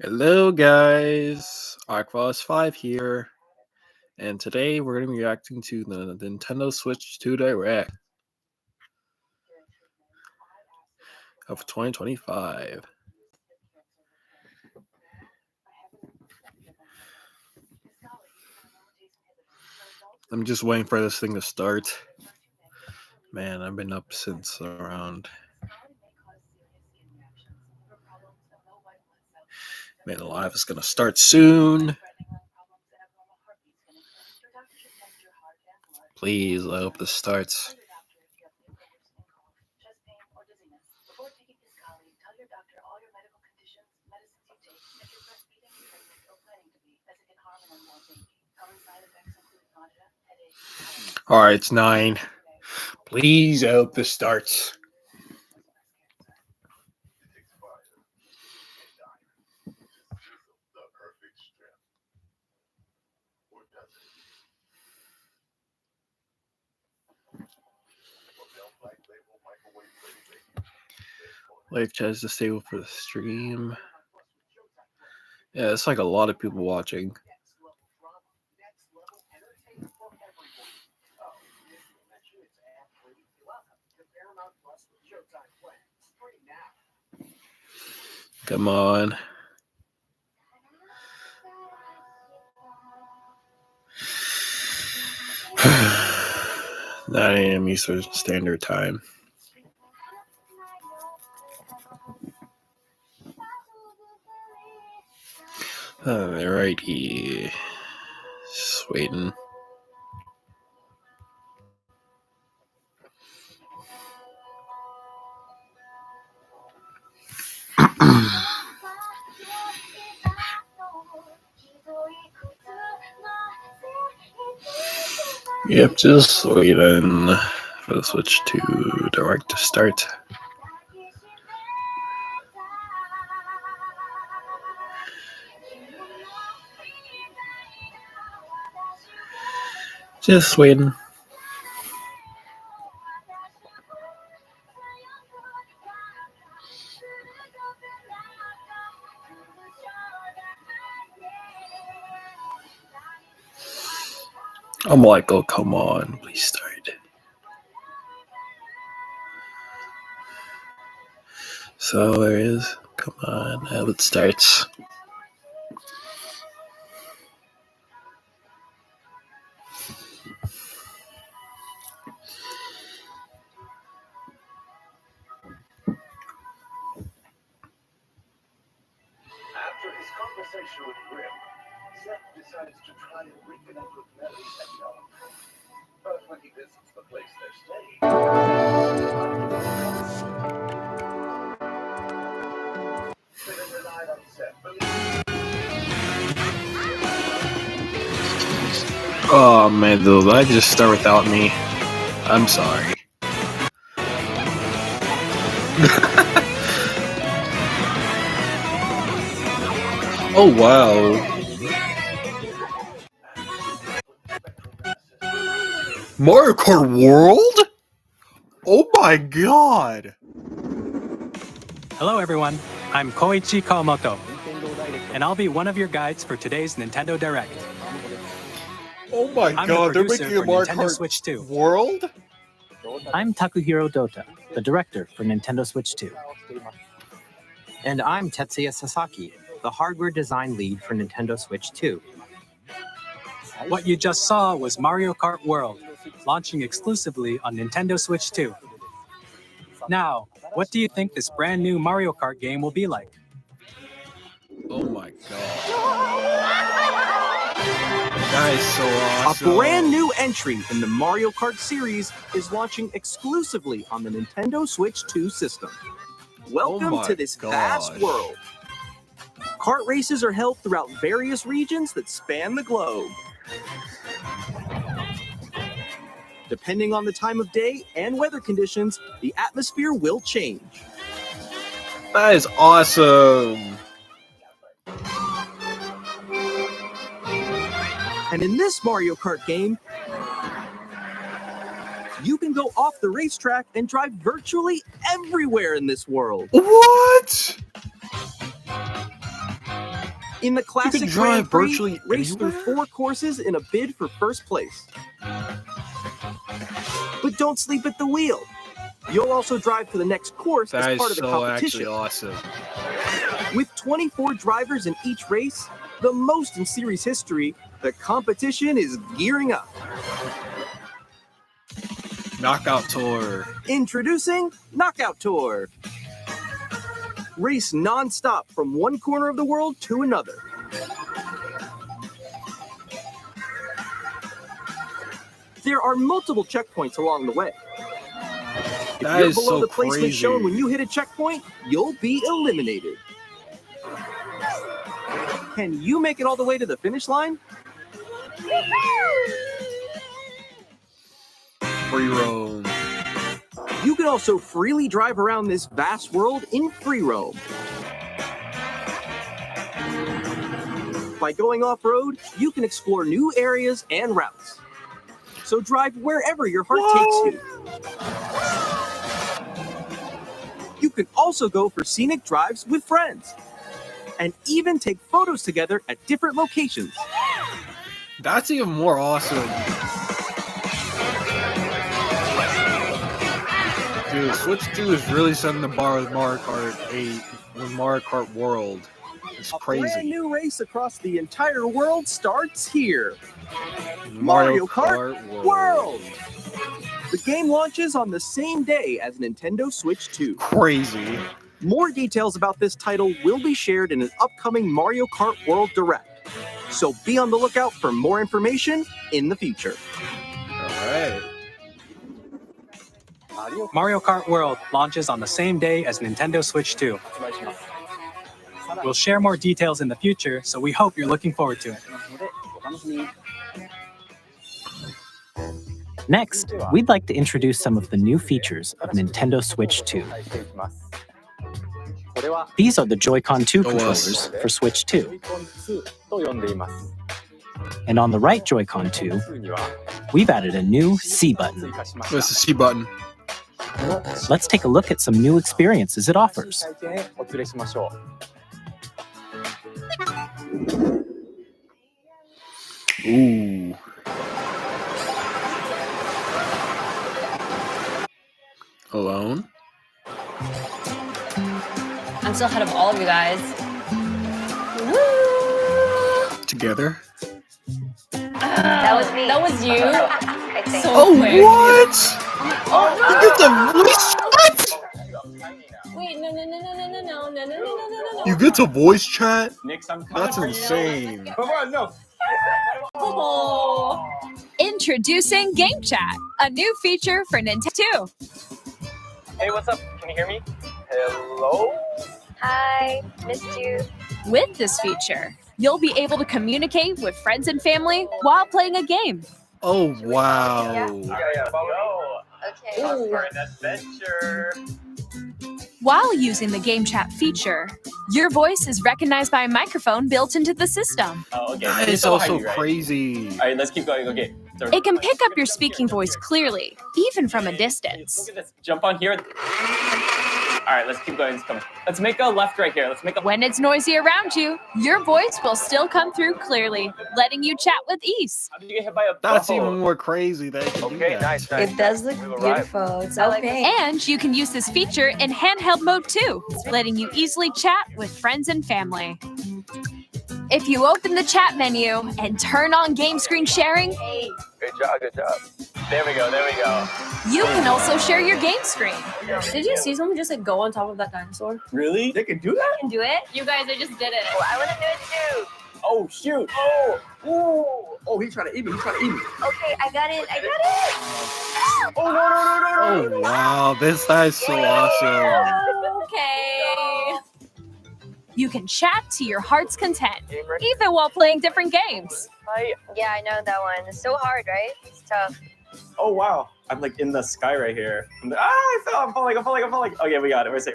Hello, guys. Aquas 5 here, and today we're going to be reacting to the Nintendo Switch 2 Direct of 2025. I'm just waiting for this thing to start. Man, I've been up since around. Man, the live is going to start soon. Please, I hope this starts. Alright, it's 9. Please, I hope this starts. Life tries to stable for the stream. Yeah, it's like a lot of people watching. Come on. 9 a.m. Eastern Standard Time. Alrighty. Just waiting. Yep, just waiting for the Switch 2 Direct to start. Just waiting. I'm like, oh, come on, please start. So there it is. Come on, I hope it starts. After his conversation with Grim, Seth decides to try and reconnect with Mary and Young. But when he visits the place they're staying, they relied on Seth. Oh man, did the live just start without me? I'm sorry. Oh wow. Mario Kart World? Oh my god. Hello everyone, I'm Koichi Kawamoto, and I'll be one of your guides for today's Nintendo Direct. Oh my I'm god, the they're producer making a for Mario Nintendo Kart Switch 2. World? I'm Takuhiro Dota, the director for Nintendo Switch 2. And I'm Tetsuya Sasaki, the hardware design lead for Nintendo Switch 2. What you just saw was Mario Kart World, launching exclusively on Nintendo Switch 2. Now, what do you think this brand new Mario Kart game will be like? Oh my god. That is so awesome. A brand new entry in the Mario Kart series is launching exclusively on the Nintendo Switch 2 system. Welcome to this vast world. Kart races are held throughout various regions that span the globe. Depending on the time of day and weather conditions, the atmosphere will change. That is awesome. And in this Mario Kart game, you can go off the racetrack and drive virtually everywhere in this world. What? In the classic drive Grand Prix, virtually race through anywhere? 4 courses in a bid for first place. But don't sleep at the wheel. You'll also drive to the next course That as is part of the so competition. actually awesome. With 24 drivers in each race, the most in series history, the competition is gearing up. Knockout Tour. Introducing Knockout Tour. Race non-stop from one corner of the world to another. There are multiple checkpoints along the way. If That you're is below so the placement crazy. shown when you hit a checkpoint, you'll be eliminated. Can you make it all the way to the finish line? Free roam. You can also freely drive around this vast world in free roam. By going off-road, you can explore new areas and routes. So drive wherever your heart takes you. You can also go for scenic drives with friends. And even take photos together at different locations. That's even more awesome. Dude, Switch 2 is really setting the bar with Mario Kart 8 with Mario Kart World. It's A brand crazy. new race across the entire world starts here. Mario Kart World. The game launches on the same day as Nintendo Switch 2. Crazy. More details about this title will be shared in an upcoming Mario Kart World Direct. So be on the lookout for more information in the future. Alright. Mario Kart World launches on the same day as Nintendo Switch 2. We'll share more details in the future, so we hope you're looking forward to it. Next, we'd like to introduce some of the new features of Nintendo Switch 2. These are the Joy-Con 2 Go us. controllers for Switch 2. And on the right Joy-Con 2, we've added a new C button. What's the C button? Let's take a look at some new experiences it offers. Ooh. Alone? I'm still ahead of all of you guys. Woo! Together? That was me. That was you. I think. So Oh, quick. what? Oh no! You get the voice chat? Wait, no. You get to voice chat? Next, I'm That's insane. Come on, no. Oh. Introducing Game Chat, a new feature for Nintendo 2. Hey, what's up? Can you hear me? Hello? Hi, missed you. With this feature, you'll be able to communicate with friends and family while playing a game. Oh, wow. Yeah, follow Okay. me. For an adventure. While using the Game Chat feature, your voice is recognized by a microphone built into the system. Oh, okay. That It's is so also hiding, right? crazy. All right, let's keep going. Okay. So, It can pick up your speaking voice clearly, even from a distance. Look at this. Jump on here. All right, let's keep going. Let's make a left right here. Let's make a. When it's noisy around you, your voice will still come through clearly, letting you chat with ease. How did you get hit by a That's bubble? even more crazy that you can do Okay, that. nice. It does look We've arrived. beautiful. It's I so like it. pink. And you can use this feature in handheld mode too, letting you easily chat with friends and family. If you open the chat menu and turn on game screen sharing, Good job, good job. There we go, there we go. you can also share your game screen. Did you see someone just like go on top of that dinosaur? Really? They can do that? Can do it? You guys, I just did it. Oh, I want to do it too. Oh, shoot. Oh, ooh. Oh, he's trying to eat me. Okay, I got it. Oh, wow. That is so awesome. Okay. You can chat to your heart's content, even while playing different games. Yeah, I know that one. It's so hard, right? It's tough. Oh, wow. I'm like in the sky right here. I fell. I'm falling. Okay, we got it. We're safe.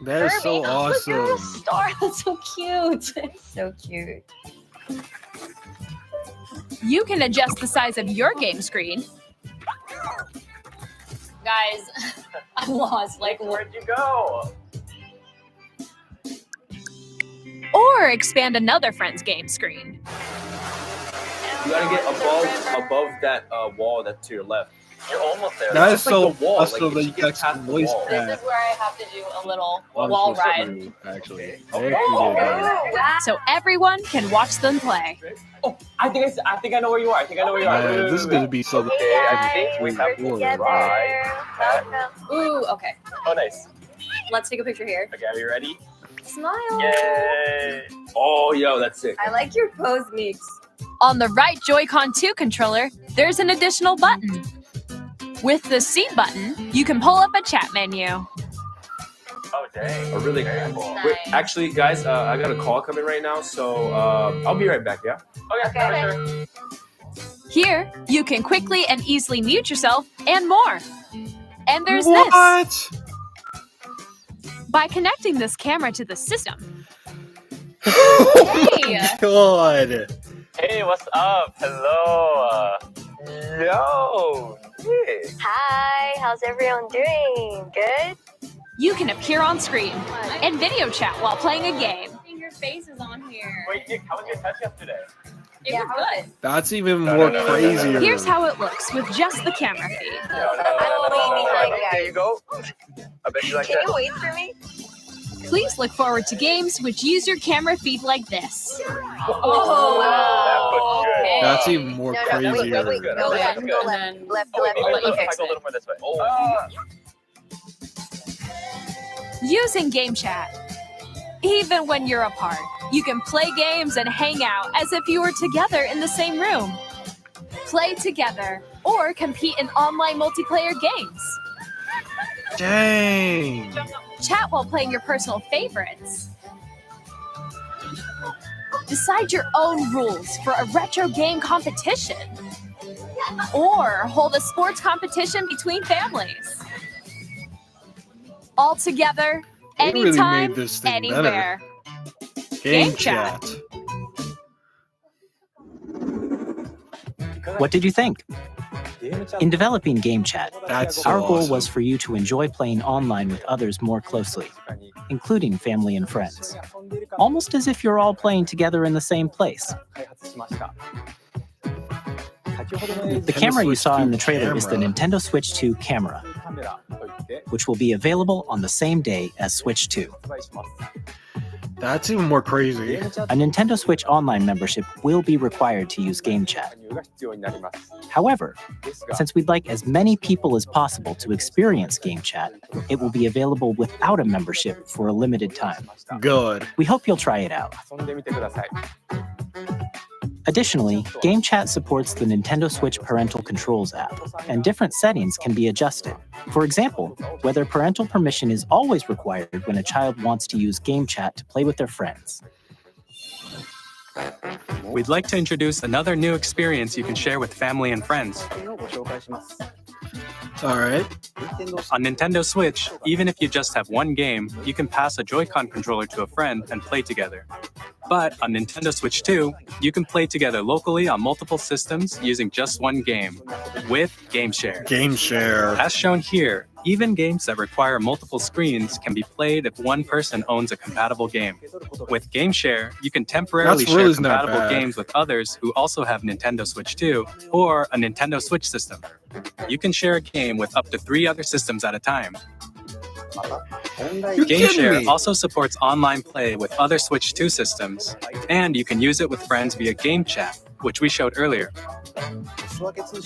That is so Look at the awesome. star. That's so cute. So cute. You can adjust the size of your game screen, Guys, I'm lost. Like, Where'd you go? or or expand another friend's game screen. You gotta get above that wall that's to your left. You're almost there. That is It's like so the wall, that's like, so you that should you get can past the voice wall. chat. This is where I have to do a little on wall Twister ride. move, actually. Okay. Very creative. So everyone can watch them play. Oh, I think I know where you are. I think I know where you are. Man, this is gonna be so good. Hey I guys, think we we're have to together. ride. Welcome. Ooh, okay. Oh, nice. Let's take a picture here. Okay, are you ready? Smile. Yay! Oh, yo, that's sick. I like your pose, Meeks. On the right Joy-Con 2 controller, there's an additional button. With the C button, you can pull up a chat menu. Oh, dang. Oh, really? Nice. Wait, actually, guys, I got a call coming right now, so I'll be right back. Yeah. Okay, for sure. Here, you can quickly and easily mute yourself and more. And there's this. What? By connecting this camera to the system, Hey. God. Hey, what's up? Hello. Yo. Nick. Hi, how's everyone doing? Good? you can appear on screen and video chat while playing a game. Your face is on here. Wait, Nick, how was your touch-up today? It was good. That's even No, more no, no, no, no, no. crazier. Here's how it looks with just the camera feed. There you go. I bet you like Can that. you wait for me? Please look forward to games which use your camera feed like this. Oh, wow. Okay. That's even more No, no, crazier. wait. Good. Go Okay, left, that's go good. left. Left, Oh, wait, left, maybe left. let's fix go a it. little more this way. Oh. Using Game Chat. Even when you're apart, you can play games and hang out as if you were together in the same room. Play together or compete in online multiplayer games. Dang. Chat while playing your personal favorites. Decide your own rules for a retro game competition. Or hold a sports competition between families. All together, They really anytime, made this thing better. anywhere. Game Game chat. chat. What did you think? In developing Game Chat, That's so our goal awesome. was for you to enjoy playing online with others more closely, including family and friends, almost as if you're all playing together in the same place. The camera you Switch saw in 2 the trailer is the camera. Nintendo Switch 2 camera, which will be available on the same day as Switch 2. That's even more crazy. A Nintendo Switch Online membership will be required to use Game Chat. However, since we'd like as many people as possible to experience Game Chat, it will be available without a membership for a limited time. Good. We hope you'll try it out. Additionally, Game Chat supports the Nintendo Switch Parental Controls app, and different settings can be adjusted. For example, whether parental permission is always required when a child wants to use Game Chat to play with their friends. We'd like to introduce another new experience you can share with family and friends. All right. On Nintendo Switch, even if you just have one game, you can pass a Joy-Con controller to a friend and play together. But on Nintendo Switch 2, you can play together locally on multiple systems using just one game, with Game Share. Game share. As shown here, even games that require multiple screens can be played if one person owns a compatible game. With Game Share, you can temporarily That's really share not compatible bad. games with others who also have Nintendo Switch 2 or a Nintendo Switch system. You can share a game with up to 3 other systems at a time. You're Game kidding Share me. also supports online play with other Switch 2 systems, and you can use it with friends via Game Chat, which we showed earlier.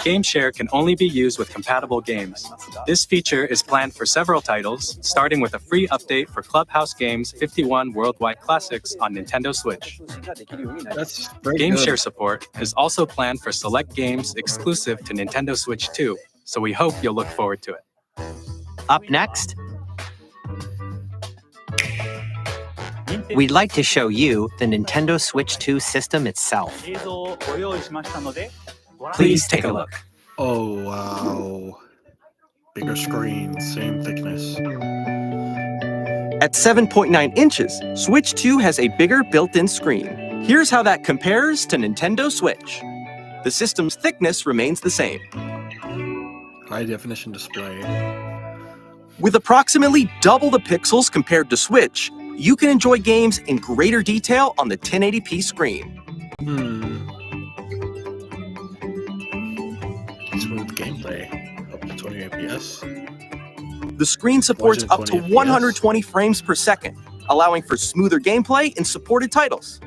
Game Share can only be used with compatible games. This feature is planned for several titles, starting with a free update for Clubhouse Games 51 Worldwide Classics on Nintendo Switch. That's very Game good. Share support is also planned for select games exclusive to Nintendo Switch 2, so we hope you'll look forward to it. Up next, we'd like to show you the Nintendo Switch 2 system itself. Please take a look. Oh, wow. Bigger screen, same thickness. At 7.9 inches, Switch 2 has a bigger built-in screen. Here's how that compares to Nintendo Switch. The system's thickness remains the same. High definition display. With approximately double the pixels compared to Switch, You can enjoy games in greater detail on the 1080p screen. Smooth gameplay, up to 20 FPS. The screen supports up to 120 FPS. 120 frames per second, allowing for smoother gameplay in supported titles.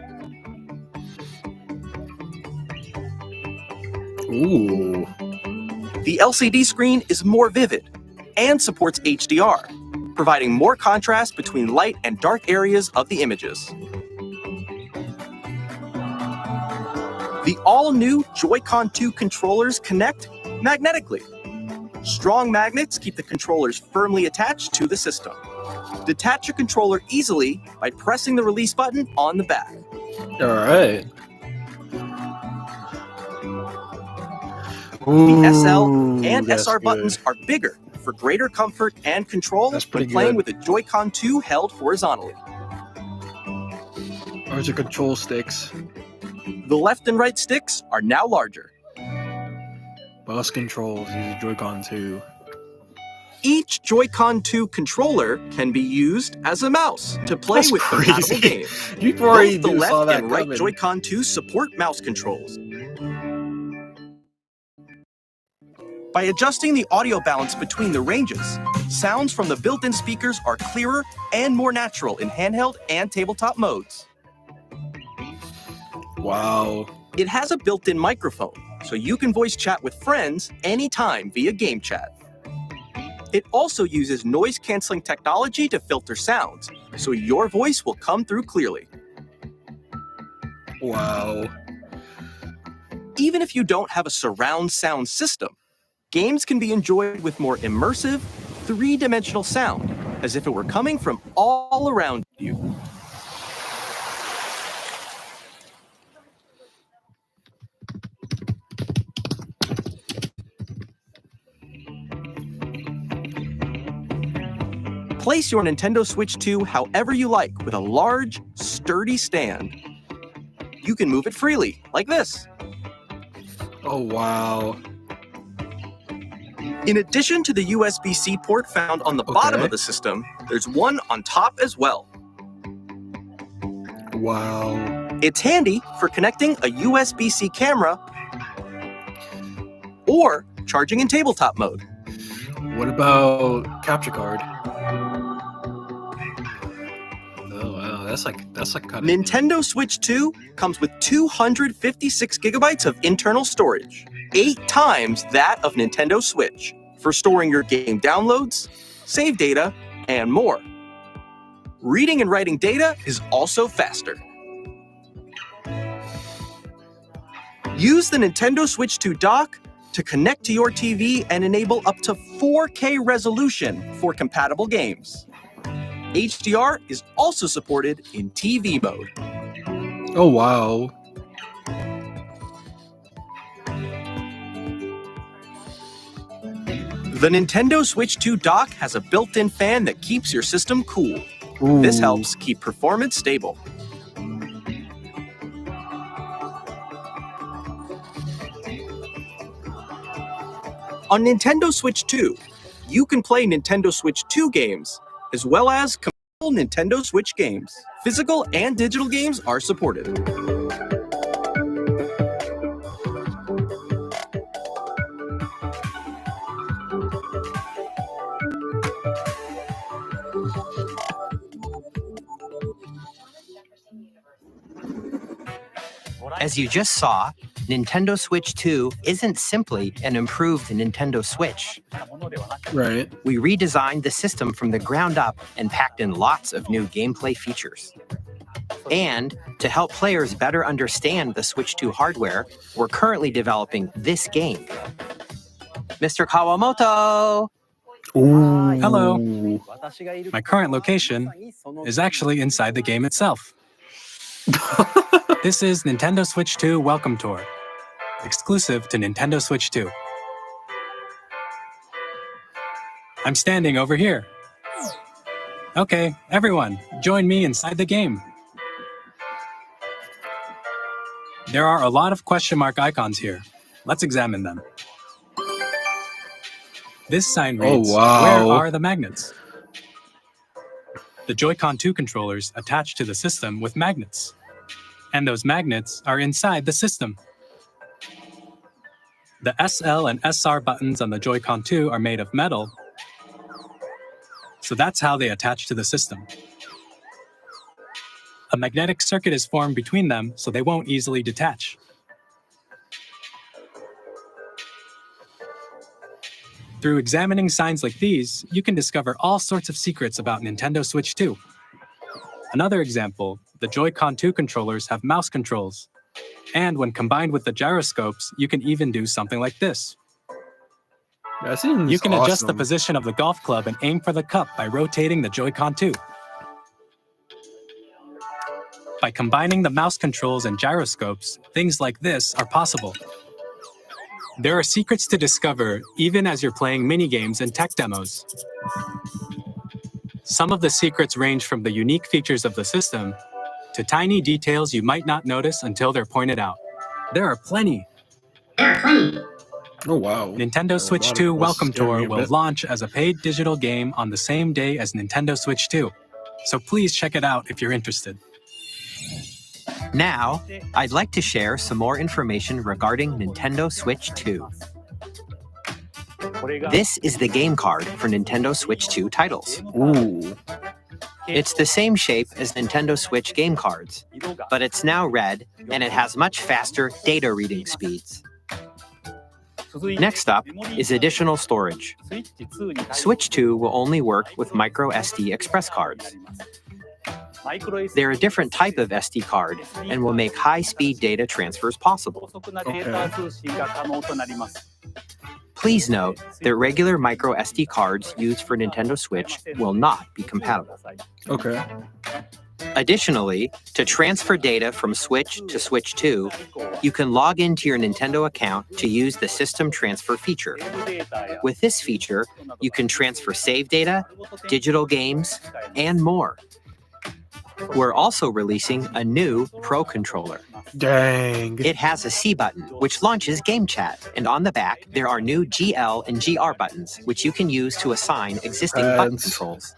Ooh. The LCD screen is more vivid and supports HDR, providing more contrast between light and dark areas of the images. The all-new Joy-Con 2 controllers connect magnetically. Strong magnets keep the controllers firmly attached to the system. Detach your controller easily by pressing the release button on the back. All right. The SL and that's SR good. buttons are bigger for greater comfort and control That's when pretty playing good. with the Joy-Con 2 held horizontally. Where's the control sticks? The left and right sticks are now larger. Bus controls, use Joy-Con 2. Each Joy-Con 2 controller can be used as a mouse to play That's with compatible crazy. games. You already Both the saw left that and right coming. Joy-Con 2 support mouse controls. By adjusting the audio balance between the ranges, sounds from the built-in speakers are clearer and more natural in handheld and tabletop modes. Wow. It has a built-in microphone, so you can voice chat with friends anytime via game chat. It also uses noise-canceling technology to filter sounds, so your voice will come through clearly. Wow. Even if you don't have a surround sound system, games can be enjoyed with more immersive, three-dimensional sound, as if it were coming from all around you. Place your Nintendo Switch 2 however you like with a large, sturdy stand. You can move it freely, like this. Oh, wow. In addition to the USB-C port found on the bottom Okay. of the system, there's one on top as well. Wow. It's handy for connecting a USB-C camera or charging in tabletop mode. What about capture card? Oh, wow. That's like kind of Nintendo Switch 2 comes with 256 gigabytes of internal storage, 8 times that of Nintendo Switch, for storing your game downloads, save data, and more. Reading and writing data is also faster. Use the Nintendo Switch 2 dock to connect to your TV and enable up to 4K resolution for compatible games. HDR is also supported in TV mode. Oh, wow. The Nintendo Switch 2 dock has a built-in fan that keeps your system cool. This Ooh. helps keep performance stable. On Nintendo Switch 2, you can play Nintendo Switch 2 games, as well as compatible Nintendo Switch games. Physical and digital games are supported. As you just saw, Nintendo Switch 2 isn't simply an improved Nintendo Switch. Right. We redesigned the system from the ground up and packed in lots of new gameplay features. And to help players better understand the Switch 2 hardware, we're currently developing this game. Mr. Kawamoto! Ooh. Hello. My current location is actually inside the game itself. This is Nintendo Switch 2 Welcome Tour, exclusive to Nintendo Switch 2. I'm standing over here. Okay, everyone, join me inside the game. There are a lot of question mark icons here. Let's examine them. This sign reads, wow. Where are the magnets? The Joy-Con 2 controllers attach to the system with magnets. And those magnets are inside the system. The SL and SR buttons on the Joy-Con 2 are made of metal, so that's how they attach to the system. A magnetic circuit is formed between them, so they won't easily detach. Through examining signs like these, you can discover all sorts of secrets about Nintendo Switch 2. Another example, the Joy-Con 2 controllers have mouse controls. And when combined with the gyroscopes, you can even do something like this. That seems You can adjust the awesome. position of the golf club and aim for the cup by rotating the Joy-Con 2. By combining the mouse controls and gyroscopes, things like this are possible. There are secrets to discover even as you're playing minigames and tech demos. Some of the secrets range from the unique features of the system to tiny details you might not notice until they're pointed out. There are plenty. Oh, wow. Nintendo Switch 2 Welcome Tour will launch as a paid digital game on the same day as Nintendo Switch 2. So please check it out if you're interested. Now, I'd like to share some more information regarding Nintendo Switch 2. This is the game card for Nintendo Switch 2 titles. Ooh. It's the same shape as Nintendo Switch game cards, but it's now red and it has much faster data reading speeds. Next up is additional storage. Switch 2 will only work with micro SD express cards. They're a different type of SD card and will make high-speed data transfers possible. Please note that regular micro SD cards used for Nintendo Switch will not be compatible. Okay. Additionally, to transfer data from Switch to Switch 2, you can log into your Nintendo account to use the System Transfer feature. With this feature, you can transfer save data, digital games, and more. We're also releasing a new Pro Controller. Dang. It has a C button, which launches Game Chat, and on the back, there are new GL and GR buttons, which you can use to assign existing button controls.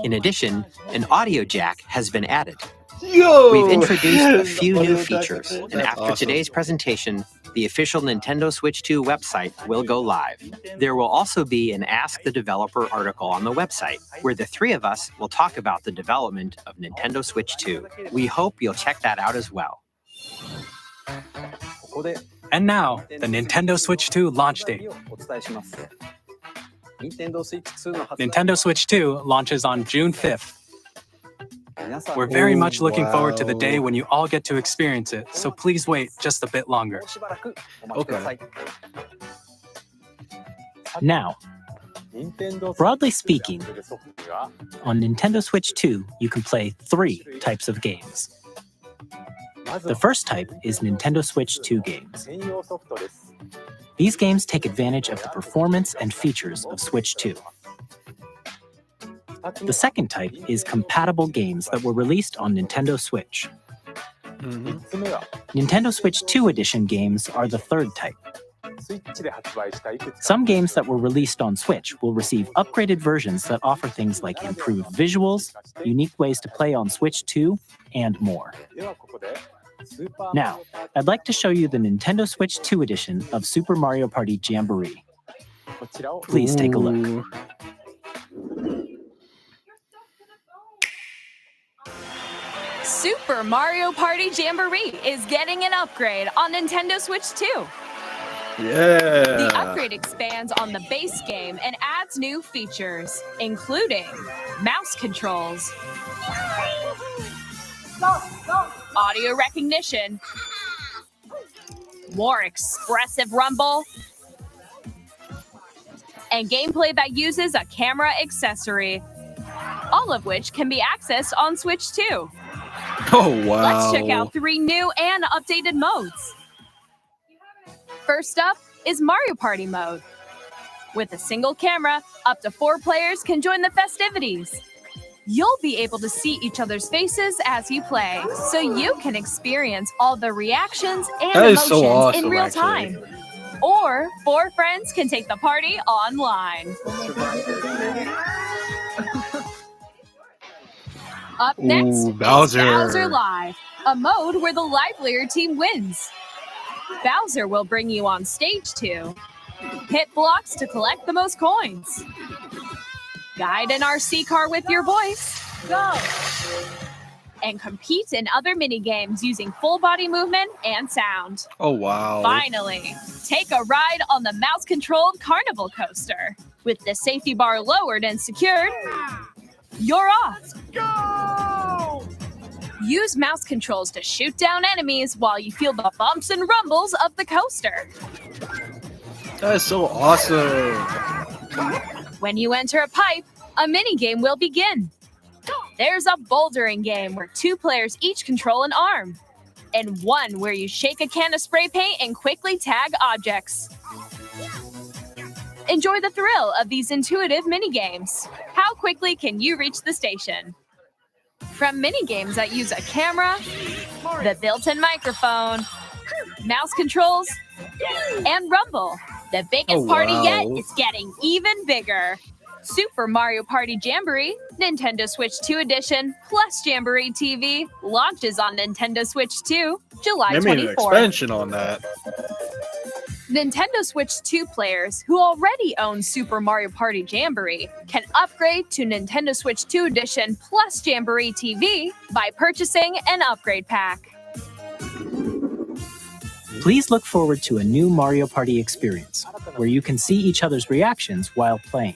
In addition, an audio jack has been added. Yo! We've introduced a few new Audio jack. features, and That's after awesome. today's presentation, the official Nintendo Switch 2 website will go live. There will also be an Ask the Developer article on the website, where the three of us will talk about the development of Nintendo Switch 2. We hope you'll check that out as well. And now, the Nintendo Switch 2 launch date. Nintendo Switch 2 launches on June 5th. We're very much looking forward to the day when you all get to experience it, so please wait just a bit longer. Okay. Now, broadly speaking, on Nintendo Switch 2, you can play 3 types of games. The first type is Nintendo Switch 2 games. These games take advantage of the performance and features of Switch 2. The second type is compatible games that were released on Nintendo Switch. Nintendo Switch 2 Edition games are the third type. Some games that were released on Switch will receive upgraded versions that offer things like improved visuals, unique ways to play on Switch 2, and more. Now, I'd like to show you the Nintendo Switch 2 edition of Super Mario Party Jamboree. Please take a look. Ooh. Super Mario Party Jamboree is getting an upgrade on Nintendo Switch 2. Yeah. The upgrade expands on the base game and adds new features, including mouse controls, audio recognition, more expressive rumble, and gameplay that uses a camera accessory, all of which can be accessed on Switch 2. Oh, wow. Let's check out 3 new and updated modes. First up is Mario Party mode. With a single camera, up to 4 players can join the festivities. You'll be able to see each other's faces as you play, so you can experience all the reactions and That is emotions so awesome, in real actually. time. Or 4 friends can take the party online. Up next, Ooh, it's Bowser. Bowser Live, a mode where the livelier team wins. Bowser will bring you on stage to hit blocks to collect the most coins, guide an RC car with your voice, go, and compete in other mini games using full body movement and sound. Oh, wow. Finally, take a ride on the mouse-controlled carnival coaster. With the safety bar lowered and secured, you're off. Go! Use mouse controls to shoot down enemies while you feel the bumps and rumbles of the coaster. That is so awesome. When you enter a pipe, a mini game will begin. There's a bouldering game where 2 players each control an arm, and one where you shake a can of spray paint and quickly tag objects. Enjoy the thrill of these intuitive mini games. How quickly can you reach the station? From mini games that use a camera, the built-in microphone, mouse controls, and rumble, the biggest party yet is getting even bigger. Super Mario Party Jamboree, Nintendo Switch 2 Edition, plus Jamboree TV launches on Nintendo Switch 2, July 24th. They made an expansion on that. Nintendo Switch 2 players who already own Super Mario Party Jamboree can upgrade to Nintendo Switch 2 Edition plus Jamboree TV by purchasing an upgrade pack. Please look forward to a new Mario Party experience, where you can see each other's reactions while playing.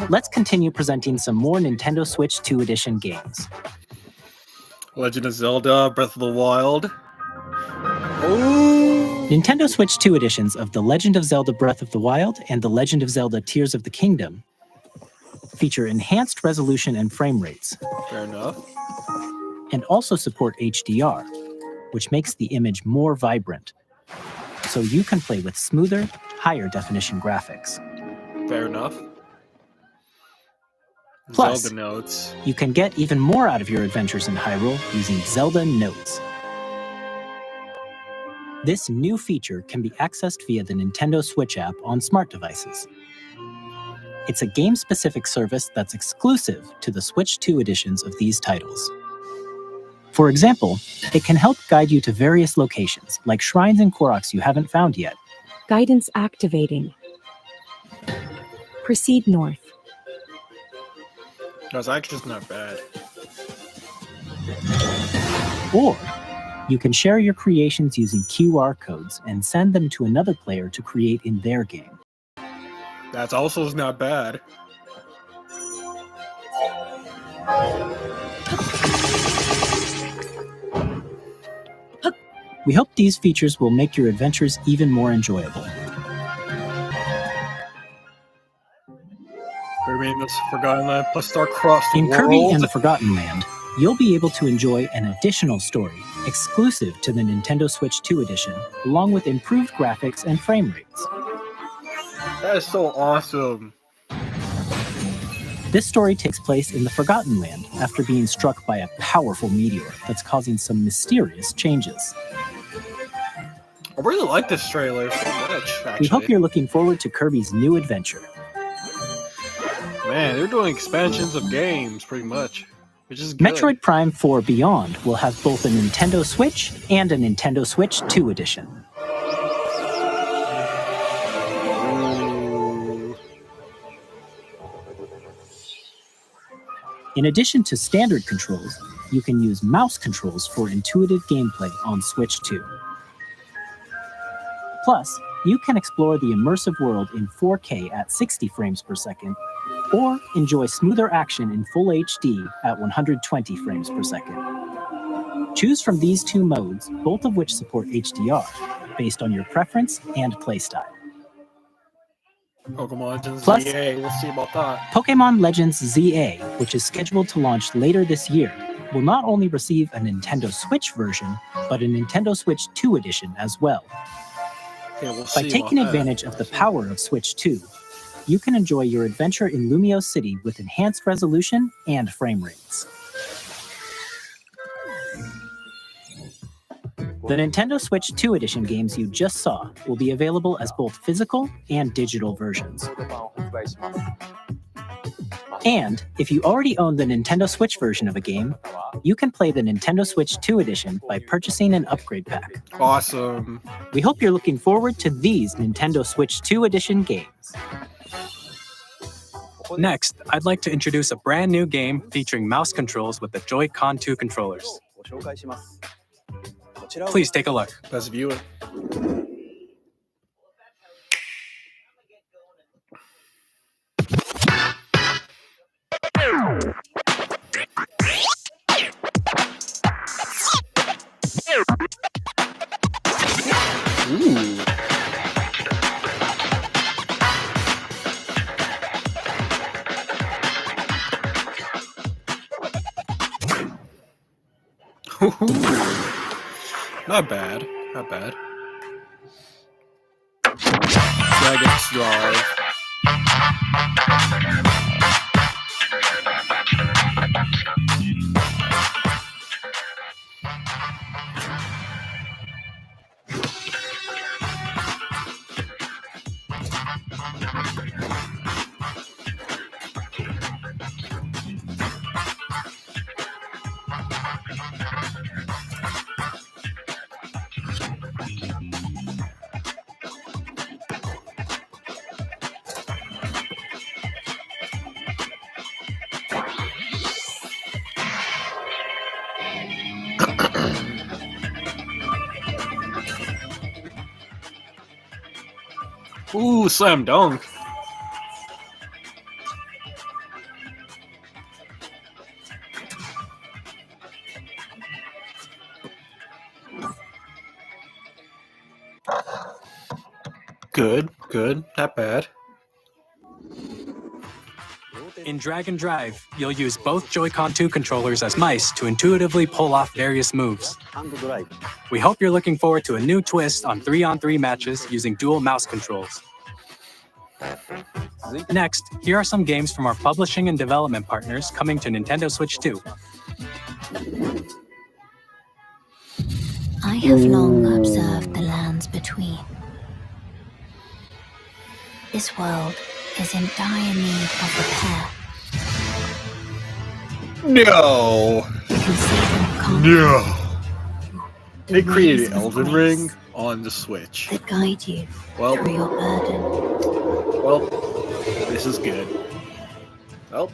Let's continue presenting some more Nintendo Switch 2 Edition games. Legend of Zelda, Breath of the Wild. Oh! Nintendo Switch 2 editions of The Legend of Zelda Breath of the Wild and The Legend of Zelda Tears of the Kingdom feature enhanced resolution and frame rates. Fair enough. And also support HDR, which makes the image more vibrant, so you can play with smoother, higher definition graphics. Fair enough. Plus, Zelda Notes. You can get even more out of your adventures in Hyrule using Zelda Notes. This new feature can be accessed via the Nintendo Switch app on smart devices. It's a game-specific service that's exclusive to the Switch 2 editions of these titles. For example, it can help guide you to various locations, like shrines and Koroks you haven't found yet. Guidance activating. Proceed north. That's actually just not bad. Or you can share your creations using QR codes and send them to another player to create in their game. That's also not bad. We hope these features will make your adventures even more enjoyable. Kirby and the Forgotten Land plus Star Cross the In World. Kirby and the Forgotten Land, you'll be able to enjoy an additional story exclusive to the Nintendo Switch 2 edition, along with improved graphics and frame rates. That is so awesome. This story takes place in the Forgotten Land after being struck by a powerful meteor that's causing some mysterious changes. I really like this trailer so much, actually. We hope you're looking forward to Kirby's new adventure. Man, they're doing expansions of games, pretty much. Which is good. Metroid Prime 4 Beyond will have both a Nintendo Switch and a Nintendo Switch 2 edition. Ooh. In addition to standard controls, you can use mouse controls for intuitive gameplay on Switch 2. Plus, you can explore the immersive world in 4K at 60 frames per second, or enjoy smoother action in Full HD at 120 frames per second. Choose from these two modes, both of which support HDR, based on your preference and playstyle. Pokemon Legends Plus, ZA, we'll see about that. Pokemon Legends ZA, which is scheduled to launch later this year, will not only receive a Nintendo Switch version, but a Nintendo Switch 2 edition as well. Okay, we'll By see taking about that. advantage of the power of Switch 2, you can enjoy your adventure in Lumio City with enhanced resolution and frame rates. The Nintendo Switch 2 edition games you just saw will be available as both physical and digital versions. And if you already own the Nintendo Switch version of a game, you can play the Nintendo Switch 2 edition by purchasing an upgrade pack. Awesome. We hope you're looking forward to these Nintendo Switch 2 edition games. Next, I'd like to introduce a brand new game featuring mouse controls with the Joy-Con 2 controllers. Please take a look. Let's view it. Ooh. Not bad. Not bad. Dragon's Drive. Ooh, slam dunk. Good, good, not bad. In Dragon Drive, you'll use both Joy-Con 2 controllers as mice to intuitively pull off various moves. We hope you're looking forward to a new twist on 3-on-3 matches using dual mouse controls. Next, here are some games from our publishing and development partners coming to Nintendo Switch 2. I have long observed the lands between. This world is in dire need of repair. No. You can see them come. No. They created Elden Ring on the Switch. That guide you Well, through your burden. well, this is good. Well,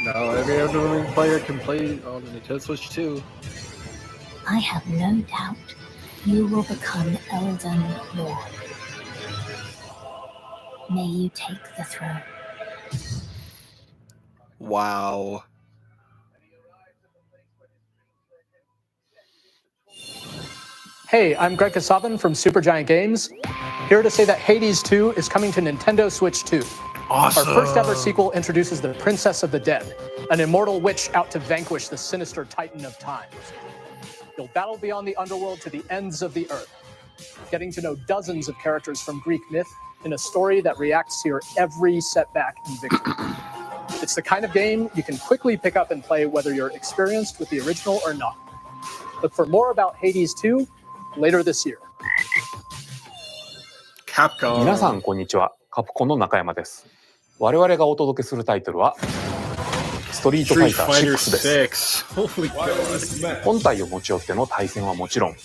now every Elden Ring player can play on the Nintendo Switch too. I have no doubt you will become Elden Lord. May you take the throne. Wow. Hey, I'm Greg Kasavin from Supergiant Games, here to say that Hades 2 is coming to Nintendo Switch 2. Awesome. Our first ever sequel introduces the Princess of the Dead, an immortal witch out to vanquish the sinister Titan of Time. You'll battle beyond the underworld to the ends of the earth, getting to know dozens of characters from Greek myth in a story that reacts to your every setback and victory. It's the kind of game you can quickly pick up and play whether you're experienced with the original or not. Look for more about Hades 2 later this year. Capcom. 皆さんこんにちは。カプコンの中山です。我々がお届けするタイトルはストリートファイター6です。本体を持ち寄っての対戦はもちろん、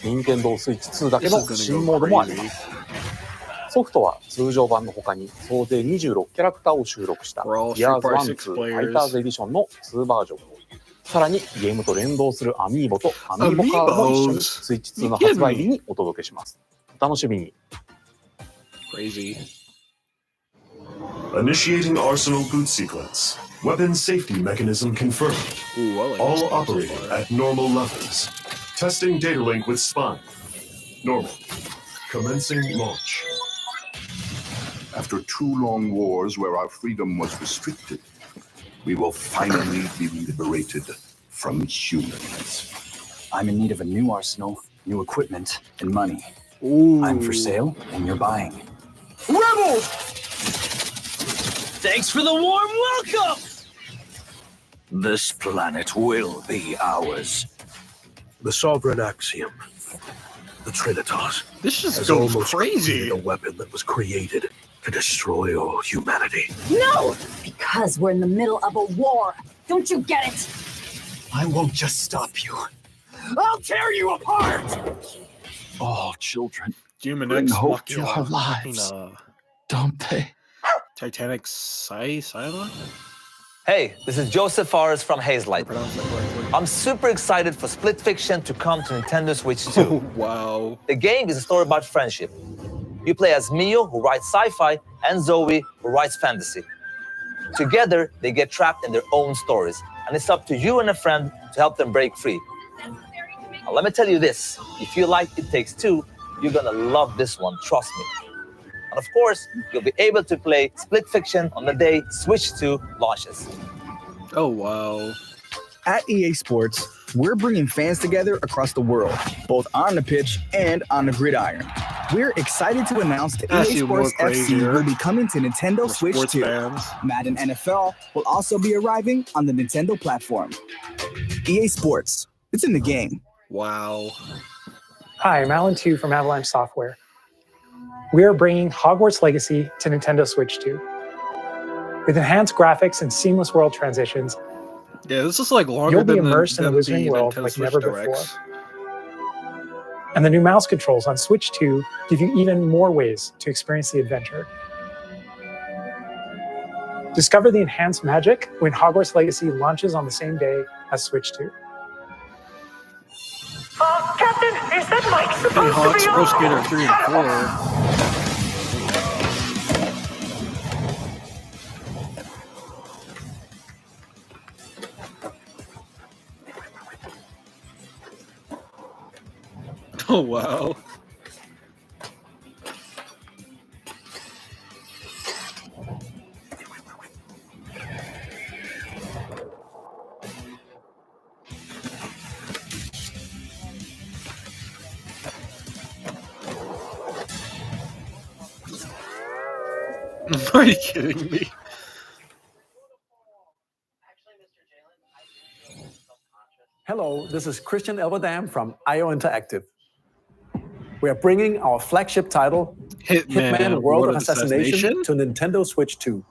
任天堂スイッチ2だけの新モードもあります。ソフトは通常版の他に総勢26キャラクターを収録した Gears 1-2 Fighters Edition の2バージョン。さらにゲームと連動するアミーボとアミーボカードも一緒にスイッチ2の発売日にお届けします。お楽しみに。Crazy. Initiating Arsenal boot sequence. Weapon safety mechanism confirmed. Ooh, I like All operating at normal levels. Testing data link with Spine. Normal. Commencing launch. After 2 long wars where our freedom was restricted, we will finally be liberated from humans. I'm in need of a new arsenal, new equipment, and money. Ooh. I'm for sale, and you're buying. Rebels! Thanks for the warm welcome! This planet will be ours. The sovereign axiom, the Trinitas, This just has goes almost crazy. created a weapon that was created To destroy all humanity. No! Because we're in the middle of a war. Don't you get it? I won't just stop you. I'll tear you apart! All children Human bring X hope to Machina. our lives, don't they? Titanic Sila? Hey, this is Joseph Forrest from Hazelight. I'm super excited for Split Fiction to come to Nintendo Switch 2. Oh, wow. The game is a story about friendship. You play as Mio, who writes sci-fi, and Zoe, who writes fantasy. Together, they get trapped in their own stories, and it's up to you and a friend to help them break free. Now, let me tell you this. If you like It Takes Two, you're gonna love this one, trust me. And of course, you'll be able to play Split Fiction on the day Switch 2 launches. Oh, wow. At EA Sports, we're bringing fans together across the world, both on the pitch and on the gridiron. We're excited to announce that EA Sports FC will be coming to Nintendo Switch 2. Madden NFL will also be arriving on the Nintendo platform. EA Sports, it's in the game. Wow. Hi, I'm Alan Tu from Avalanche Software. We are bringing Hogwarts Legacy to Nintendo Switch 2. With enhanced graphics and seamless world transitions, Yeah, this is like longer you'll be than immersed in the Wizarding World Nintendo like Switch never Directs. before. And the new mouse controls on Switch 2 give you even more ways to experience the adventure. Discover the enhanced magic when Hogwarts Legacy launches on the same day as Switch 2. Captain, is that Mike Hey, supposed Hawks, to be Pro on? Skater 3 and 4. Oh, wow. Are you kidding me? Hello, this is Christian Elverdam from IO Interactive. We are bringing our flagship title, Hitman World of Assassination, to Nintendo Switch 2.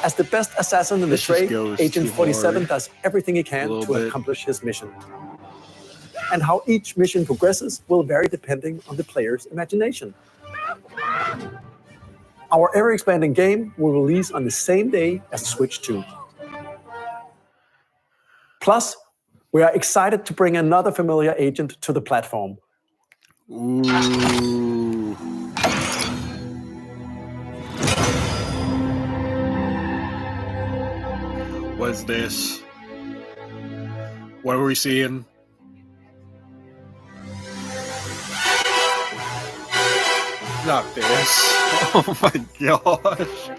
As the best assassin in the This just trade, goes Agent too 47 hard. does everything he can little to bit. accomplish his mission. And how each mission progresses will vary depending on the player's imagination. Our ever-expanding game will release on the same day as Switch 2. Plus, we are excited to bring another familiar agent to the platform. Ooh. What's this? What are we seeing? Not this. Oh my gosh.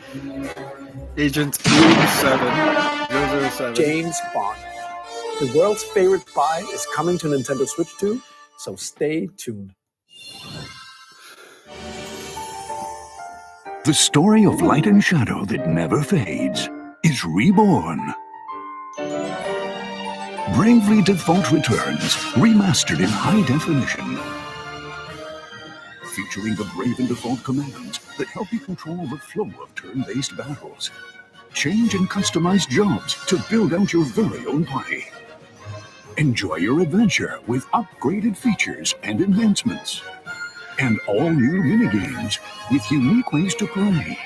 Agent 007. James Bond. The world's favorite spy is coming to Nintendo Switch 2, so stay tuned. The story of light and shadow that never fades is reborn. Bravely Default returns, remastered in high definition. Featuring the Brave and Default commands that help you control the flow of turn-based battles. Change and customize jobs to build out your very own party. Enjoy your adventure with upgraded features and enhancements. And all new minigames with unique ways to play.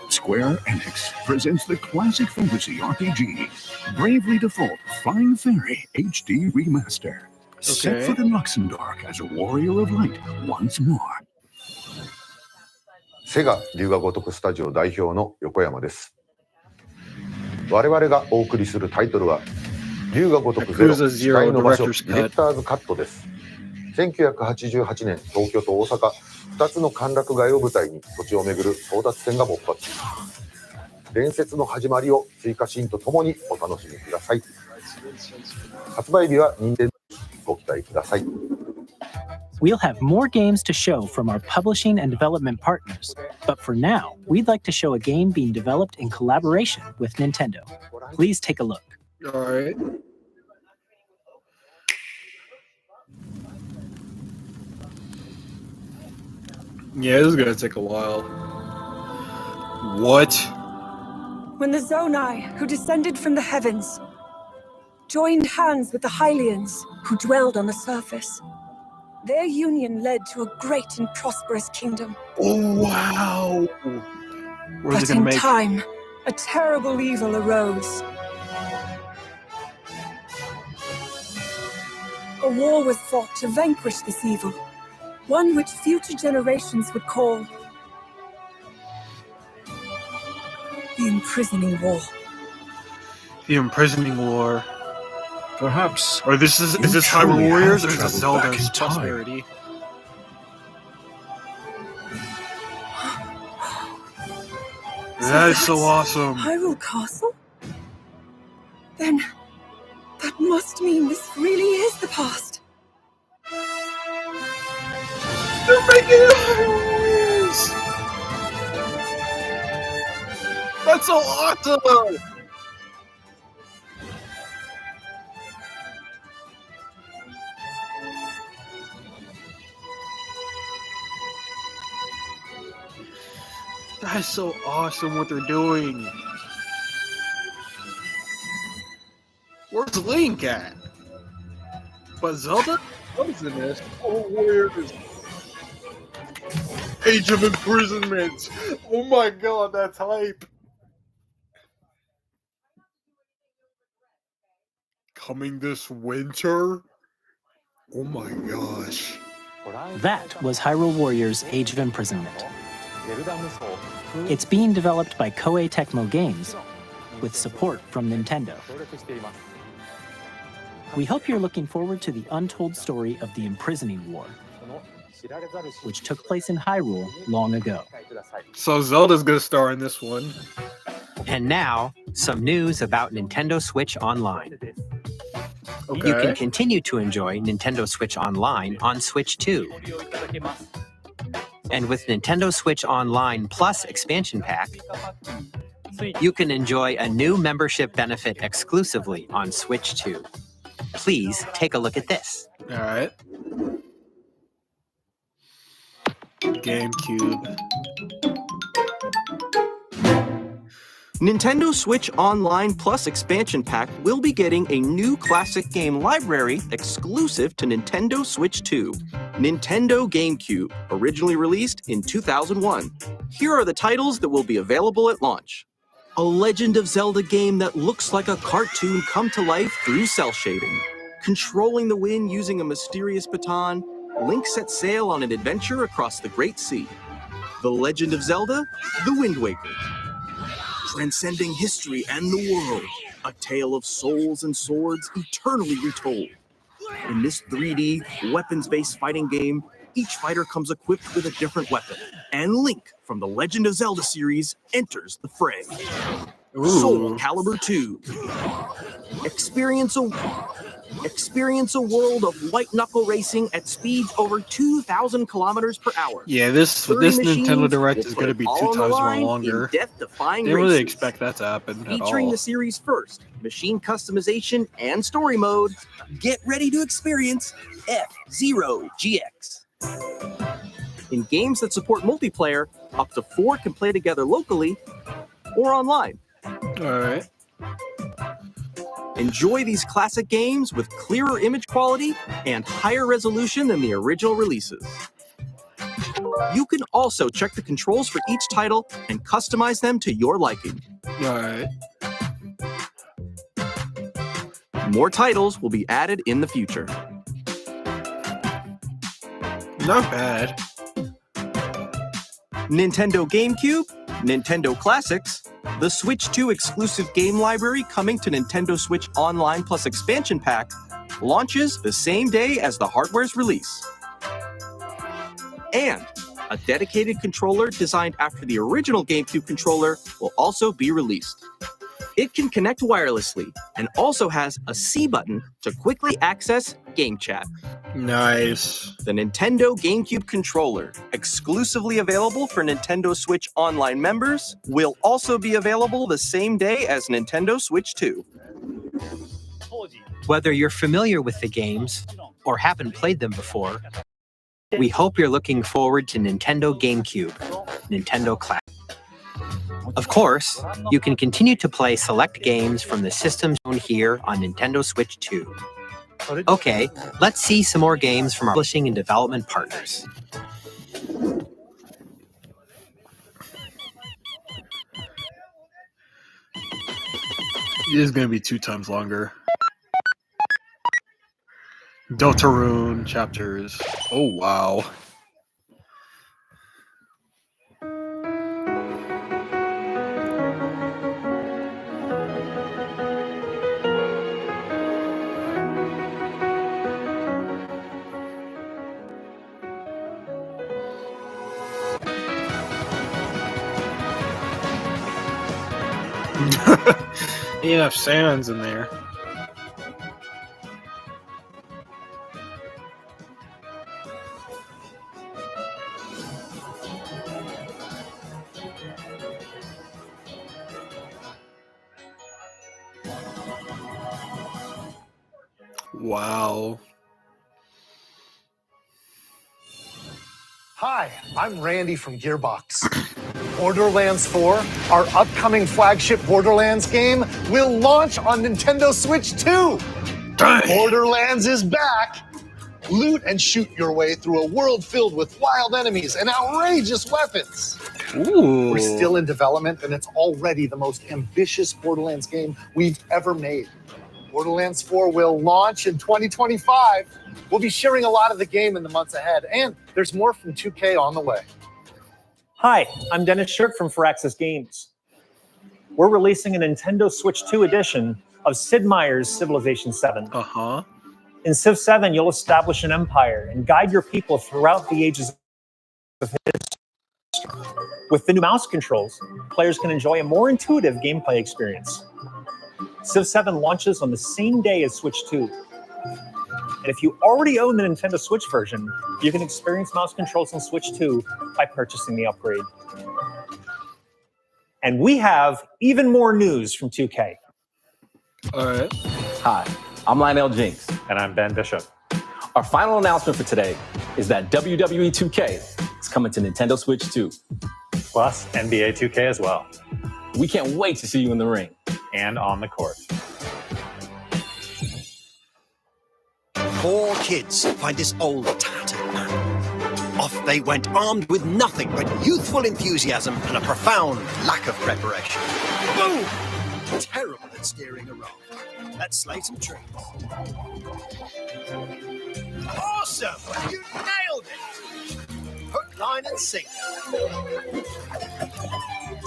Square Enix presents the classic fantasy RPG, Bravely Default Flying Fairy HD Remaster. Set Okay. foot in Luxembourg as a warrior of light once more. セガ龍が如くスタジオ代表の横山です。我々がお送りするタイトルは龍が如くゼロ Yakuza 視界 Zero の場所 Director's ディレクターズカットです。1988年東京と大阪2つの歓楽街を舞台に土地をめぐる争奪戦が勃発。伝説の始まりを追加シーンとともにお楽しみください。発売日は任天堂ご期待ください。 We'll have more games to show from our publishing and development partners, but for now, we'd like to show a game being developed in collaboration with Nintendo. Please take a look. All right. Yeah, this is gonna take a while. What? When the Zonai, who descended from the heavens, joined hands with the Hylians, who dwelled on the surface, their union led to a great and prosperous kingdom. Oh, wow! But in time, a terrible evil arose. A war was fought to vanquish this evil, one which future generations would call the Imprisoning War. The Imprisoning War. Perhaps. Or is this Hyrule Warriors or is this Zelda's Prosperity? That is so awesome. Hyrule Castle? Then that must mean this really is the past. They're making it Hyrule Warriors! That's so awesome! That's so awesome what they're doing. Where's Link at? But Zelda? Zelda's in this. Oh, Warriors. Age of Imprisonment. Oh my god, that's hype. Coming this winter? Oh my gosh. That was Hyrule Warriors Age of Imprisonment. It's being developed by Koei Tecmo Games with support from Nintendo. We hope you're looking forward to the untold story of the Imprisoning War, which took place in Hyrule long ago. So Zelda's gonna star in this one. And now, some news about Nintendo Switch Online. Okay. You can continue to enjoy Nintendo Switch Online on Switch 2. And with Nintendo Switch Online Plus Expansion Pack, you can enjoy a new membership benefit exclusively on Switch 2. Please take a look at this. All right. GameCube. Nintendo Switch Online Plus Expansion Pack will be getting a new classic game library exclusive to Nintendo Switch 2. Nintendo GameCube, originally released in 2001. Here are the titles that will be available at launch. A Legend of Zelda game that looks like a cartoon come to life through cell shading. Controlling the wind using a mysterious baton, Link sets sail on an adventure across the Great Sea. The Legend of Zelda: The Wind Waker. Transcending history and the world, a tale of souls and swords eternally retold. In this 3D, weapons-based fighting game, each fighter comes equipped with a different weapon, and Link from the Legend of Zelda series enters the fray. Soul Calibur 2. Experience a world of white-knuckle racing at speeds over 2,000 kilometers per hour. Yeah, this Nintendo Direct is going to be 2 times more longer. Death-defying Didn't really races. expect that to happen at Featuring all. the series' first machine customization and story mode, get ready to experience F-Zero GX. In games that support multiplayer, up to 4 can play together locally or online. All right. Enjoy these classic games with clearer image quality and higher resolution than the original releases. You can also check the controls for each title and customize them to your liking. All right. More titles will be added in the future. Not bad. Nintendo GameCube, Nintendo Classics, the Switch 2 exclusive game library coming to Nintendo Switch Online Plus Expansion Pack launches the same day as the hardware's release. And a dedicated controller designed after the original GameCube controller will also be released. It can connect wirelessly and also has a C button to quickly access Game Chat. Nice. The Nintendo GameCube controller, exclusively available for Nintendo Switch Online members, will also be available the same day as Nintendo Switch 2. Whether you're familiar with the games or haven't played them before, We hope you're looking forward to Nintendo GameCube, Nintendo Classic. Of course, you can continue to play select games from the systems shown here on Nintendo Switch 2. Okay, let's see some more games from our publishing and development partners. It is going to be 2 times longer. Deltarune chapters. Oh, wow. Enough Sans in there. Wow. Hi, I'm Randy from Gearbox. Borderlands 4, our upcoming flagship Borderlands game, will launch on Nintendo Switch 2. Dang. Borderlands is back. Loot and shoot your way through a world filled with wild enemies and outrageous weapons. Ooh. We're still in development, and it's already the most ambitious Borderlands game we've ever made. Borderlands 4 will launch in 2025. We'll be sharing a lot of the game in the months ahead, and there's more from 2K on the way. Hi, I'm Dennis Shirk from Firaxis Games. We're releasing a Nintendo Switch 2 edition of Sid Meier's Civilization 7. In Civ 7, you'll establish an empire and guide your people throughout the ages of history. With the new mouse controls, players can enjoy a more intuitive gameplay experience. Civ 7 launches on the same day as Switch 2. And if you already own the Nintendo Switch version, you can experience mouse controls on Switch 2 by purchasing the upgrade. And we have even more news from 2K. All right. Hi, I'm Lionel Jinks. And I'm Ben Bishop. Our final announcement for today is that WWE 2K is coming to Nintendo Switch 2. Plus NBA 2K as well. We can't wait to see you in the ring. And on the court. 4 kids find this old tattered man. Off they went armed with nothing but youthful enthusiasm and a profound lack of preparation. Boom! Terrible at steering a raft. Let's slay some trees. Awesome! You nailed it! Hook, line and sinker.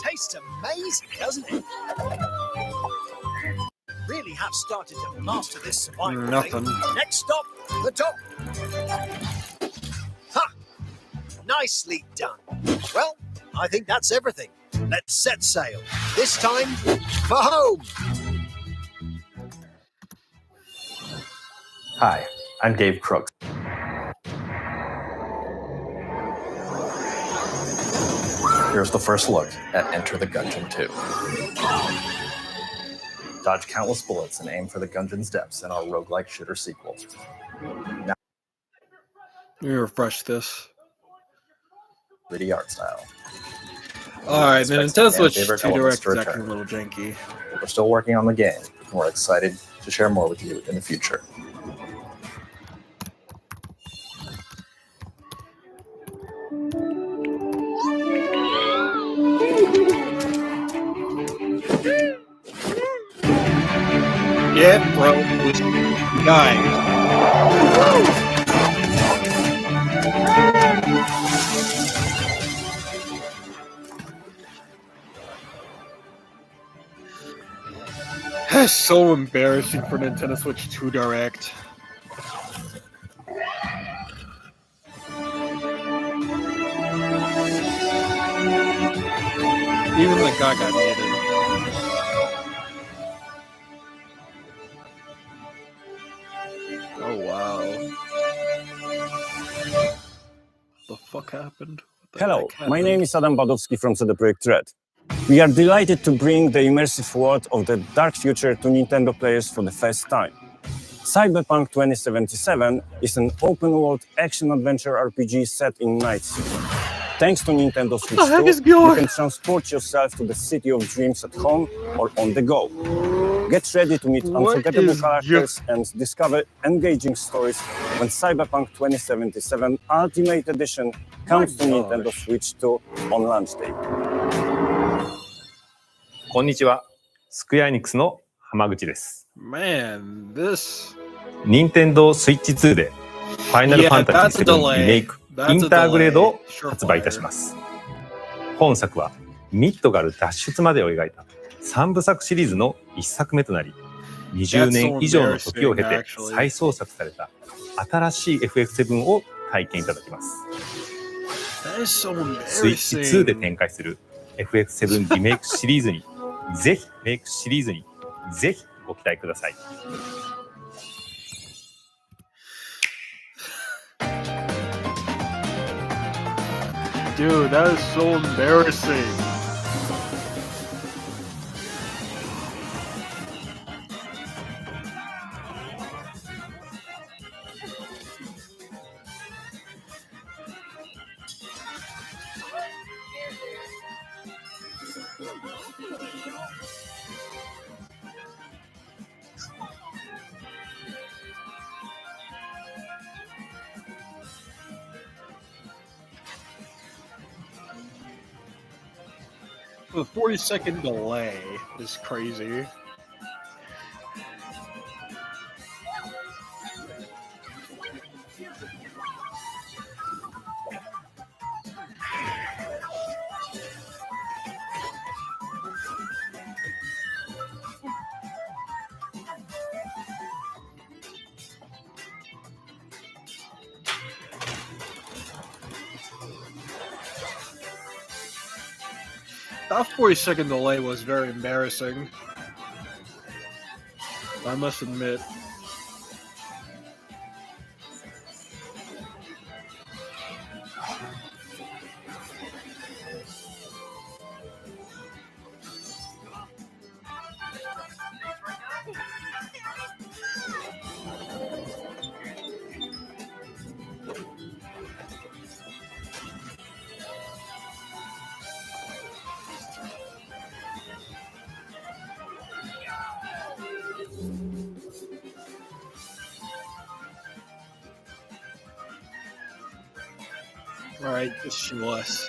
Tastes amazing, doesn't it? Really have started to master this survival Nothing. thing. Next stop, the top. Ha! Nicely done. Well, I think that's everything. Let's set sail. This time, for home. Hi, I'm Dave Crooks. Here's the first look at Enter the Gungeon 2. Dodge countless bullets and aim for the Gungeon's depths in our roguelike shooter sequel. Now, let me refresh this. 3D art style. Alright, the Nintendo Switch 2 favorite Direct elements to is acting a return. little janky. We're still working on the game, and we're excited to share more with you in the future. Yeah, bro. Nice. That's so embarrassing for Nintendo Switch 2 Direct. Even the guy got muted. Oh wow. The fuck happened? Hello, my name is Adam Badowski from CD Projekt Red. We are delighted to bring the immersive world of the dark future to Nintendo players for the first time. Cyberpunk 2077 is an open-world action-adventure RPG set in Night City. Thanks to Nintendo Switch 2, you can transport yourself to the city of dreams at home or on the go. Get ready to meet unforgettable characters and discover engaging stories when Cyberpunk 2077 Ultimate Edition comes to Nintendo Switch 2 on launch day. こんにちは。スクエアエニックスの浜口です。Man, this... 任天堂スイッチ2でファイナルファンタジー7リメイクインターグレードを発売いたします。本作はミッドガル脱出までを描いた3部作シリーズの1作目となり、20年以上の時を経て再創作された新しい FF7 を体験いただきます。スイッチ2で展開する FF7 リメイクシリーズにぜひご期待ください。Dude, that is so embarrassing. The 40-second delay is crazy. That 40-second delay was very embarrassing, I must admit. Alright, just show us.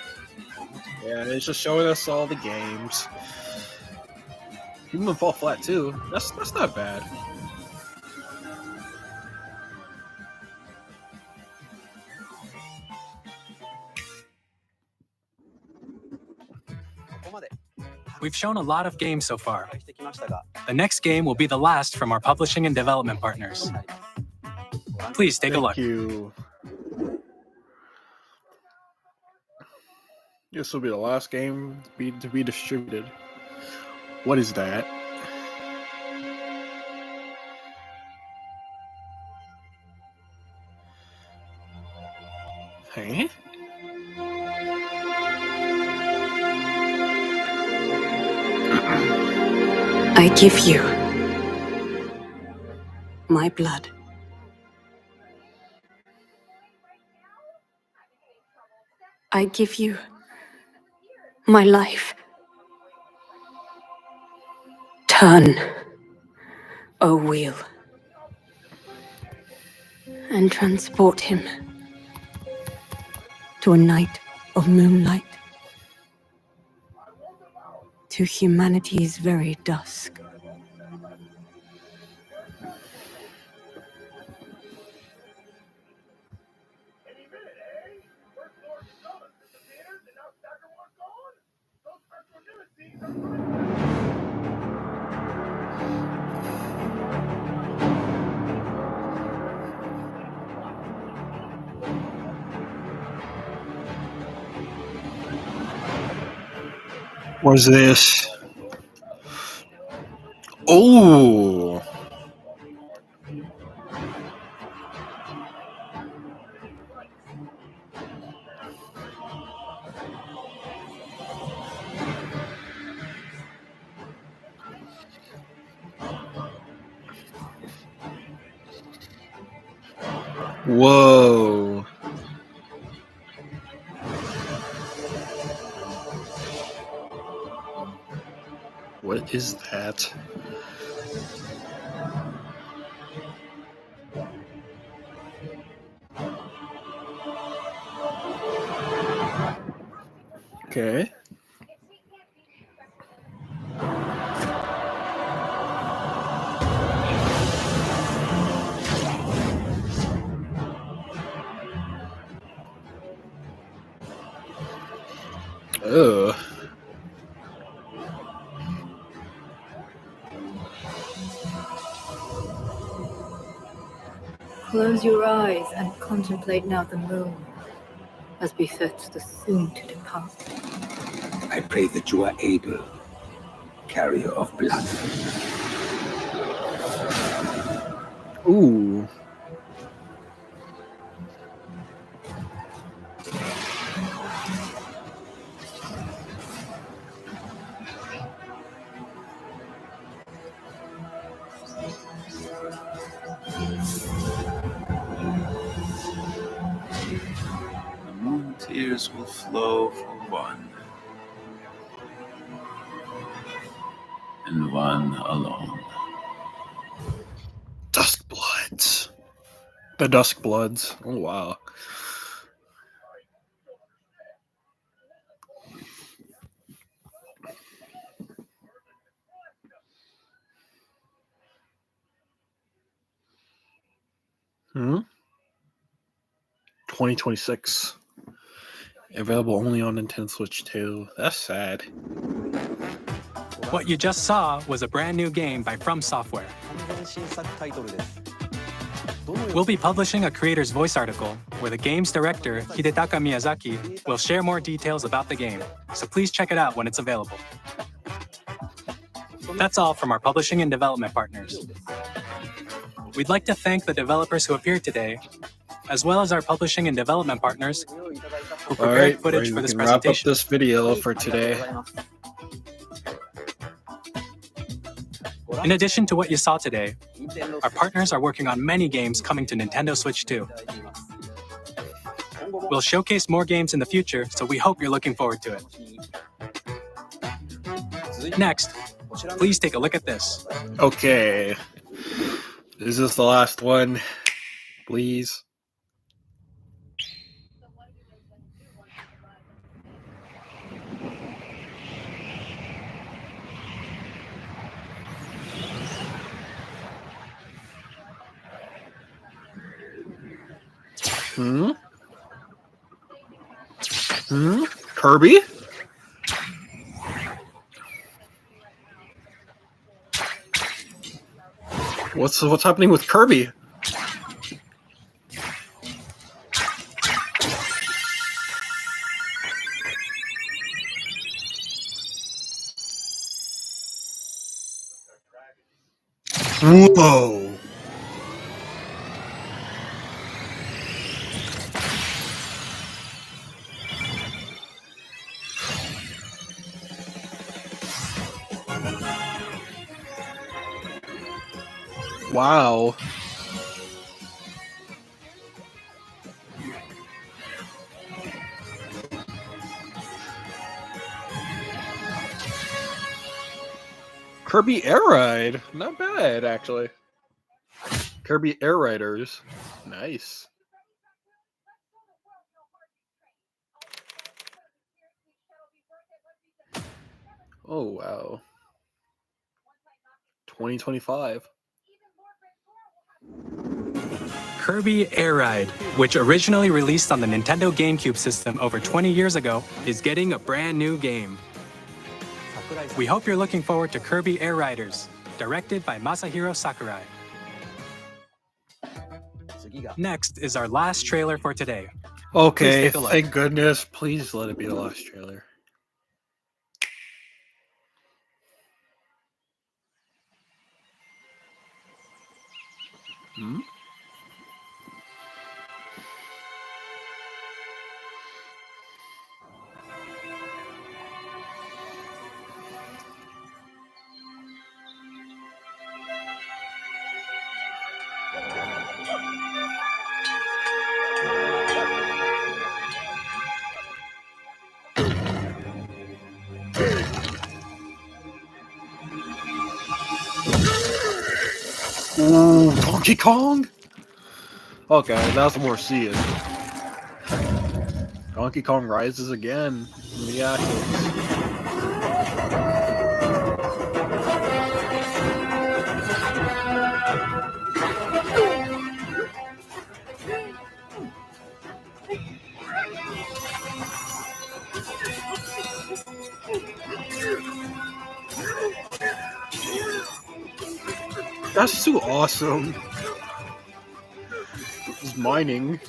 Yeah, it's just showing us all the games. Even the Fall Flat too. That's not bad. We've shown a lot of games so far. The next game will be the last from our publishing and development partners. Please take a look. Thank you. This will be the last game to be distributed. What is that? Hey? I give you my blood. I give you my life. Turn, O wheel, and transport him to a night of moonlight, to humanity's very dusk. What's this? Oh! Whoa. What is that? Okay. Ugh. Close your eyes and contemplate now the moon, as befits the soon to depart. I pray that you are able, carrier of blood. Ooh. The moon tears will flow for one, and one alone. Dusk Bloods. The Dusk Bloods. Oh, wow. Hmm? 2026. Available only on Nintendo Switch 2. That's sad. What you just saw was a brand new game by From Software. We'll be publishing a creator's voice article where the game's director, Hidetaka Miyazaki, will share more details about the game, so please check it out when it's available. That's all from our publishing and development partners. We'd like to thank the developers who appeared today, as well as our publishing and development partners who prepared footage for this wrap up presentation. this video for today. In addition to what you saw today, our partners are working on many games coming to Nintendo Switch 2. We'll showcase more games in the future, so we hope you're looking forward to it. Next, please take a look at this. Okay. Is this the last one? Please. Hmm? Hmm? Kirby? What's happening with Kirby? Whoa. Wow. Kirby Air Ride. Not bad, actually. Kirby Air Riders. Nice. Oh, wow. 2025. Kirby Air Ride, which originally released on the Nintendo GameCube system over 20 years ago, is getting a brand new game. We hope you're looking forward to Kirby Air Riders, directed by Masahiro Sakurai. Next is our last trailer for today. Okay, Please take a look. thank goodness. Please let it be the last trailer. Hmm? Ooh, Donkey Kong? Okay, that's what we're seeing. Donkey Kong rises again from the ashes. That's too awesome. It's mining.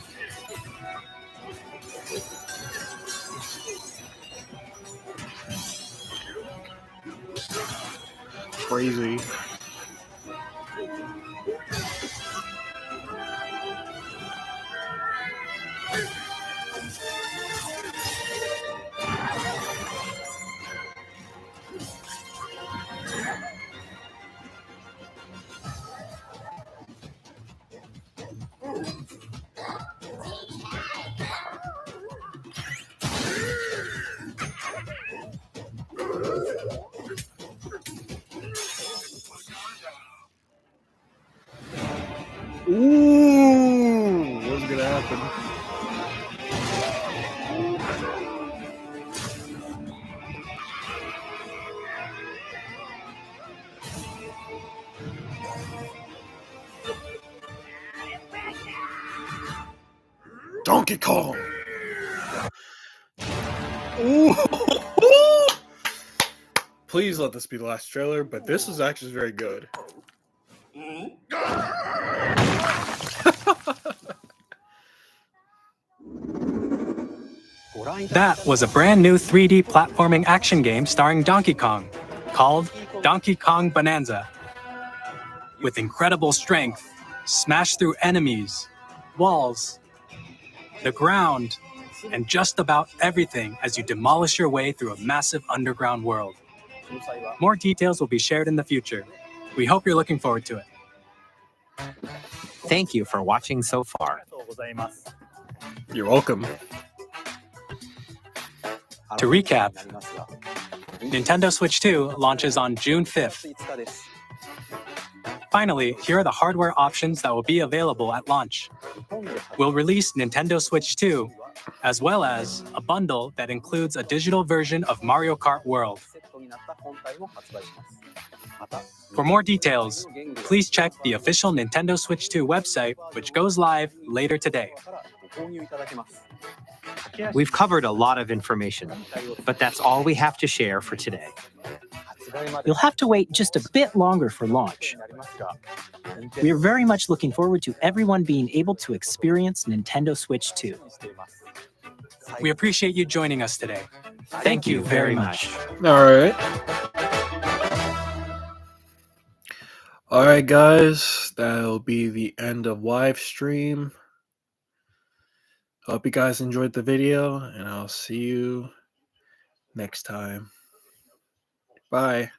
Crazy. Ooh, what's gonna happen? Donkey Kong! Ooh. Please let this be the last trailer, but this is actually very good. That was a brand new 3D platforming action game starring Donkey Kong, called Donkey Kong Bonanza. With incredible strength, smash through enemies, walls, the ground, and just about everything as you demolish your way through a massive underground world. More details will be shared in the future. We hope you're looking forward to it. Thank you for watching so far. You're welcome. To recap, Nintendo Switch 2 launches on June 5th. Finally, here are the hardware options that will be available at launch. We'll release Nintendo Switch 2, as well as a bundle that includes a digital version of Mario Kart World. For more details, please check the official Nintendo Switch 2 website, which goes live later today. We've covered a lot of information, but that's all we have to share for today. You'll have to wait just a bit longer for launch. We are very much looking forward to everyone being able to experience Nintendo Switch 2. We appreciate you joining us today. Thank you very much. All right, guys, that'll be the end of live stream. Hope you guys enjoyed the video, and I'll see you next time. Bye.